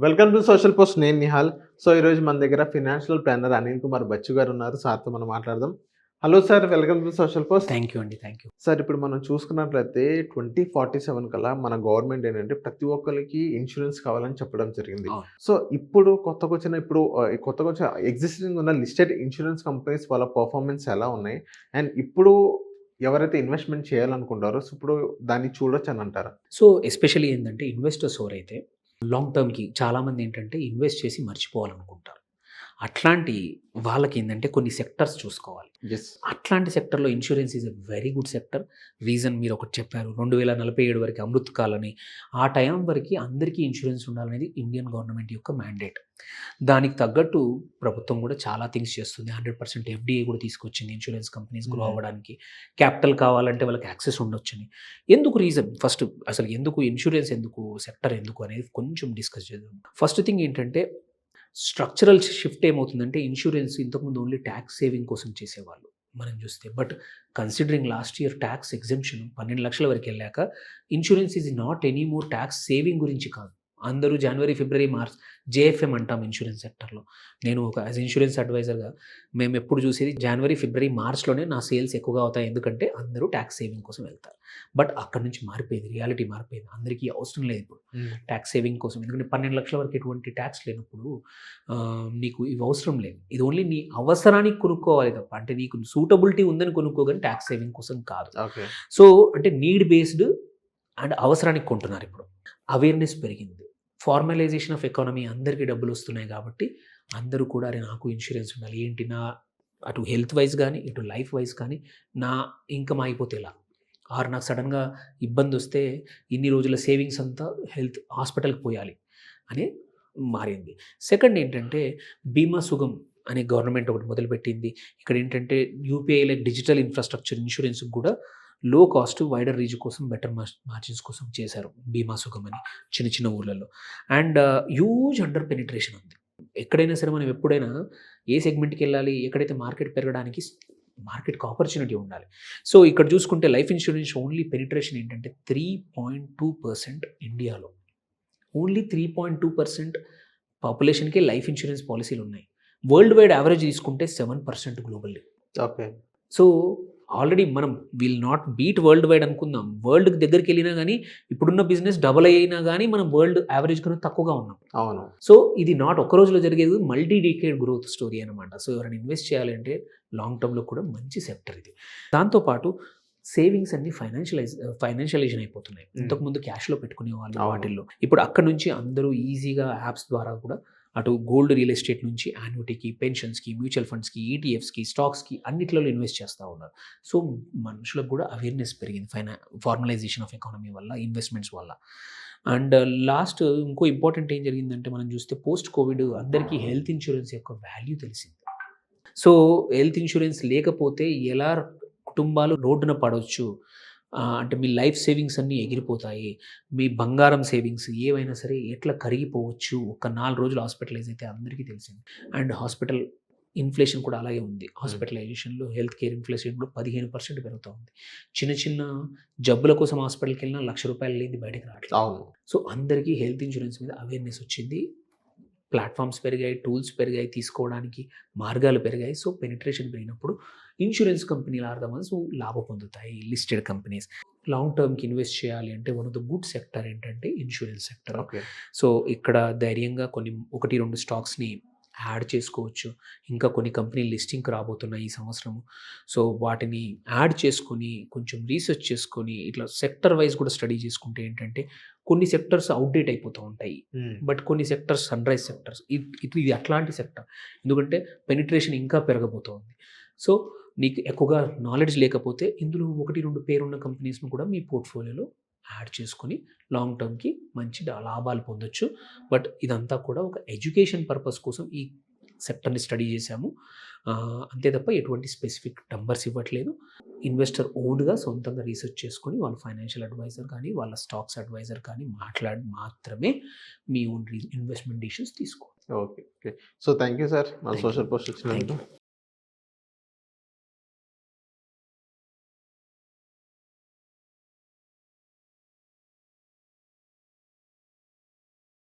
Welcome to social post. నేను Nihal. So ఈరోజు మన దగ్గర ఫినాన్షియల్ ప్లానర్ అనిల్ కుమార్ బచ్చు గారు ఉన్నారు. సార్తో మనం మాట్లాడదాం. Hello sir, welcome to social post. Thank you అండి. Thank you. సార్, ఇప్పుడు మనం చూసుకున్నట్లయితే 2047 కల్లా మన గవర్నమెంట్ ఏంటంటే ప్రతి ఒక్కరికి ఇన్సూరెన్స్ కావాలని చెప్పడం జరిగింది. అవును. సో ఇప్పుడు కొత్తగా వచ్చిన ఎగ్జిస్టింగ్ ఉన్న లిస్టెడ్ ఇన్సూరెన్స్ కంపెనీస్ వాళ్ళ పర్ఫార్మెన్స్ ఎలా ఉన్నాయి, అండ్ ఇప్పుడు ఎవరైతే ఇన్వెస్ట్మెంట్ చేయాలనుకుంటారో సో ఇప్పుడు దాన్ని చూడొచ్చు అని అంటారా? సో ఎస్పెషల్లీ ఏంటంటే ఇన్వెస్టర్స్ ఎవరైతే లాంగ్ టర్మ్‌కి చాలామంది ఏంటంటే ఇన్వెస్ట్ చేసి మర్చిపోవాలనుకుంటారు. అట్లాంటి వాళ్ళకి ఏందంటే కొన్ని సెక్టర్స్ చూసుకోవాలి. యెస్. అట్లాంటి సెక్టర్‌లో insurance is a very good sector. Reason మీరు ఒకటి చెప్పారు. 2047 వరకు అమృత్ కాల్ అని. ఆ టైం వరకి అందరికీ ఇన్స్యూరెన్స్ ఉండాలనేది ఇండియన్ గవర్నమెంట్ యొక్క మ్యాండేట్. దానికి తగ్గట్టు ప్రభుత్వం కూడా చాలా థింగ్స్ చేస్తుంది. 100% ఎఫ్‌డిఐ కూడా తీసుకొచ్చింది ఇన్స్యూరెన్స్ కంపెనీస్ గ్రో అవ్వడానికి. క్యాపిటల్ కావాలంటే వాళ్ళకి యాక్సెస్ ఉండొచ్చని. ఎందుకు రీజన్ ఫస్ట్ అసలు ఎందుకు ఇన్స్యూరెన్స్ ఎందుకు, సెక్టర్ ఎందుకు అనేది కొంచెం డిస్కస్ చేద్దాం. ఫస్ట్ థింగ్ ఏంటంటే స్ట్రక్చరల్ షిఫ్ట్ ఏమవుతుందంటే ఇన్సూరెన్స్ ఇంతకుముందు ఓన్లీ ట్యాక్స్ సేవింగ్ కోసం చేసేవాళ్ళు మనం చూస్తే. But considering last year tax exemption 12 లక్షల వరకు వెళ్ళాక insurance is not any more tax saving గురించి కాదు. అందరూ జనవరి, ఫిబ్రవరి, మార్చ్ జేఎఫ్ఎం అంటాం ఇన్సూరెన్స్ సెక్టర్లో. నేను ఒక యాజ్ ఇన్సూరెన్స్ అడ్వైజర్గా మేము ఎప్పుడు చూసేది జనవరి, ఫిబ్రవరి, మార్చ్లోనే నా సేల్స్ ఎక్కువగా అవుతాయి. ఎందుకంటే అందరూ ట్యాక్స్ సేవింగ్ కోసం వెళ్తారు. బట్ అక్కడ నుంచి మారిపోయింది, రియాలిటీ మారిపోయింది. అందరికీ అవసరం లేదు ఇప్పుడు ట్యాక్స్ సేవింగ్ కోసం. ఎందుకంటే 12 లక్షల వరకు ఎటువంటి ట్యాక్స్ లేనప్పుడు నీకు ఇవి అవసరం లేదు. ఇది ఓన్లీ నీ అవసరానికి కొనుక్కోవాలి తప్ప, అంటే నీకు సూటబిలిటీ ఉందని కొనుక్కోగానే ట్యాక్స్ సేవింగ్ కోసం కాదు. ఓకే. సో అంటే నీడ్ బేస్డ్ అండ్ అవసరానికి కొంటున్నారు. ఇప్పుడు అవేర్నెస్ పెరిగింది. ఫార్మలైజేషన్ ఆఫ్ ఎకానమీ, అందరికీ డబ్బులు వస్తున్నాయి కాబట్టి అందరూ కూడా అరే నాకు ఇన్సూరెన్స్ ఉండాలి. ఏంటి నా అటు హెల్త్ వైజ్ కానీ ఇటు లైఫ్ వైజ్ కానీ నా ఇన్కమ్ అయిపోతే ఎలా, ఆర్ నాకు సడన్గా ఇబ్బంది వస్తే ఇన్ని రోజుల సేవింగ్స్ అంతా హెల్త్ హాస్పిటల్కి పోయాలి అని మారింది. సెకండ్ ఏంటంటే బీమా సుగం అనే గవర్నమెంట్ ఒకటి మొదలుపెట్టింది. ఇక్కడ ఏంటంటే యూపీఐ లైక్ డిజిటల్ ఇన్ఫ్రాస్ట్రక్చర్ ఇన్సూరెన్స్కి కూడా లో కాస్ట్ వైడర్ రీచ్ కోసం బెటర్ మార్జిన్స్ కోసం చేశారు బీమా సుగం అని చిన్న చిన్న ఊర్లలో. అండ్ హ్యూజ్ అండర్ పెనిట్రేషన్ ఉంది. ఎక్కడైనా సరే మనం ఎప్పుడైనా ఏ సెగ్మెంట్కి వెళ్ళాలి, ఎక్కడైతే మార్కెట్ పెరగడానికి మార్కెట్కి ఆపర్చునిటీ ఉండాలి. సో ఇక్కడ చూసుకుంటే లైఫ్ ఇన్సూరెన్స్ ఓన్లీ పెనిట్రేషన్ ఏంటంటే 3.2% ఇండియాలో. ఓన్లీ 3.2% పాపులేషన్కే లైఫ్ ఇన్సూరెన్స్ పాలసీలు ఉన్నాయి. వరల్డ్ వైడ్ యావరేజ్ తీసుకుంటే 7% గ్లోబల్లీ. ఓకే. సో ఆల్రెడీ మనం will not beat world wide అనుకుందాం. వరల్డ్కి దగ్గరికి వెళ్ళినా కానీ ఇప్పుడున్న బిజినెస్ డబల్ అయినా కానీ మనం వరల్డ్ యావరేజ్ కన్నా తక్కువగా ఉన్నాం. అవును. సో ఇది నాట్ ఒక్క రోజులో జరిగేది, మల్టీ డీకేడ్ గ్రోత్ స్టోరీ అనమాట. సో ఎవరైనా ఇన్వెస్ట్ చేయాలంటే లాంగ్ టర్మ్లో కూడా మంచి సెక్టర్ ఇది. దాంతోపాటు సేవింగ్స్ అన్ని ఫైనాన్షియలైజేషన్ అయిపోతున్నాయి. ఇంతకుముందు క్యాష్లో పెట్టుకునే వాళ్ళు వాటిల్లో. ఇప్పుడు అక్కడ నుంచి అందరూ ఈజీగా యాప్స్ ద్వారా కూడా అటు గోల్డ్, రియల్ ఎస్టేట్ నుంచి యాన్యుటీకి, పెన్షన్స్కి, మ్యూచువల్ ఫండ్స్కి, ఈటీఎఫ్స్కి, స్టాక్స్కి అన్నిట్లో ఇన్వెస్ట్ చేస్తూ ఉన్నారు. సో మనుషులకు కూడా అవేర్నెస్ పెరిగింది ఫార్మలైజేషన్ ఆఫ్ ఎకానమీ వల్ల, ఇన్వెస్ట్మెంట్స్ వల్ల. అండ్ లాస్ట్ ఇంకో ఇంపార్టెంట్ ఏం జరిగిందంటే మనం చూస్తే పోస్ట్ కోవిడ్ అందరికీ హెల్త్ ఇన్సూరెన్స్ యొక్క వాల్యూ తెలిసింది. సో హెల్త్ ఇన్సూరెన్స్ లేకపోతే ఎలా కుటుంబాలు రోడ్డున పడవచ్చు, అంటే మీ లైఫ్ సేవింగ్స్ అన్నీ ఎగిరిపోతాయి, మీ బంగారం సేవింగ్స్ ఏవైనా సరే ఎట్లా కరిగిపోవచ్చు ఒక 4 రోజులు హాస్పిటలైజ్ అయితే అందరికీ తెలిసింది. అండ్ హాస్పిటల్ ఇన్ఫ్లేషన్ కూడా అలాగే ఉంది. హాస్పిటలైజేషన్లో హెల్త్ కేర్ ఇన్ఫ్లేషన్ కూడా 15% పెరుగుతూ ఉంది. చిన్న చిన్న జబ్బుల కోసం హాస్పిటల్కి వెళ్ళినా ₹1,00,000 లేనిది బయటకు రావట్లేదు. అవును. సో అందరికీ హెల్త్ ఇన్సూరెన్స్ మీద అవేర్నెస్ వచ్చింది. ప్లాట్ఫామ్స్ పెరిగాయి, టూల్స్ పెరిగాయి, తీసుకోవడానికి మార్గాలు పెరిగాయి. సో పెనిట్రేషన్ పెరిగినప్పుడు ఇన్సూరెన్స్ కంపెనీలు సో లాభం పొందుతాయి. లిస్టెడ్ కంపెనీస్ లాంగ్ టర్మ్కి ఇన్వెస్ట్ చేయాలి అంటే one of the good sector ఏంటంటే ఇన్సూరెన్స్ సెక్టర్. ఓకే. సో ఇక్కడ ధైర్యంగా కొన్ని 1-2 స్టాక్స్ని యాడ్ చేసుకోవచ్చు. ఇంకా కొన్ని కంపెనీలు లిస్టింగ్కి రాబోతున్నాయి ఈ సంవత్సరము. సో వాటిని యాడ్ చేసుకొని కొంచెం రీసెర్చ్ చేసుకొని ఇట్లా సెక్టర్ వైజ్ కూడా స్టడీ చేసుకుంటే ఏంటంటే కొన్ని సెక్టర్స్ అవుట్డేట్ అయిపోతూ ఉంటాయి. బట్ కొన్ని సెక్టర్స్ సన్ రైజ్ సెక్టర్స్. ఇది అట్లాంటి సెక్టర్. ఎందుకంటే పెనిట్రేషన్ ఇంకా పెరగబోతోంది. సో నీకు ఎక్కువగా నాలెడ్జ్ లేకపోతే ఇందులో 1-2 పేరున్న కంపెనీస్ను కూడా మీ పోర్ట్ఫోలియోలో యాడ్ చేసుకొని లాంగ్ టర్మ్కి మంచి లాభాలు పొందొచ్చు. బట్ ఇదంతా కూడా ఒక ఎడ్యుకేషన్ పర్పస్ కోసం ఈ సెక్టర్ని స్టడీ చేశాము. అంతే తప్ప ఎటువంటి స్పెసిఫిక్ నంబర్స్ ఇవ్వట్లేదు. ఇన్వెస్టర్ ఓన్గా సొంతంగా రీసెర్చ్ చేసుకొని వాళ్ళ ఫైనాన్షియల్ అడ్వైజర్ కానీ వాళ్ళ స్టాక్స్ అడ్వైజర్ కానీ మాట్లాడి మాత్రమే మీ ఓన్ ఇన్వెస్ట్మెంట్ డిసిషన్స్ తీసుకోవాలి. Okay. Okay. So thank you sir, మన సోషల్ పోస్ట్ వచ్చినందుకు.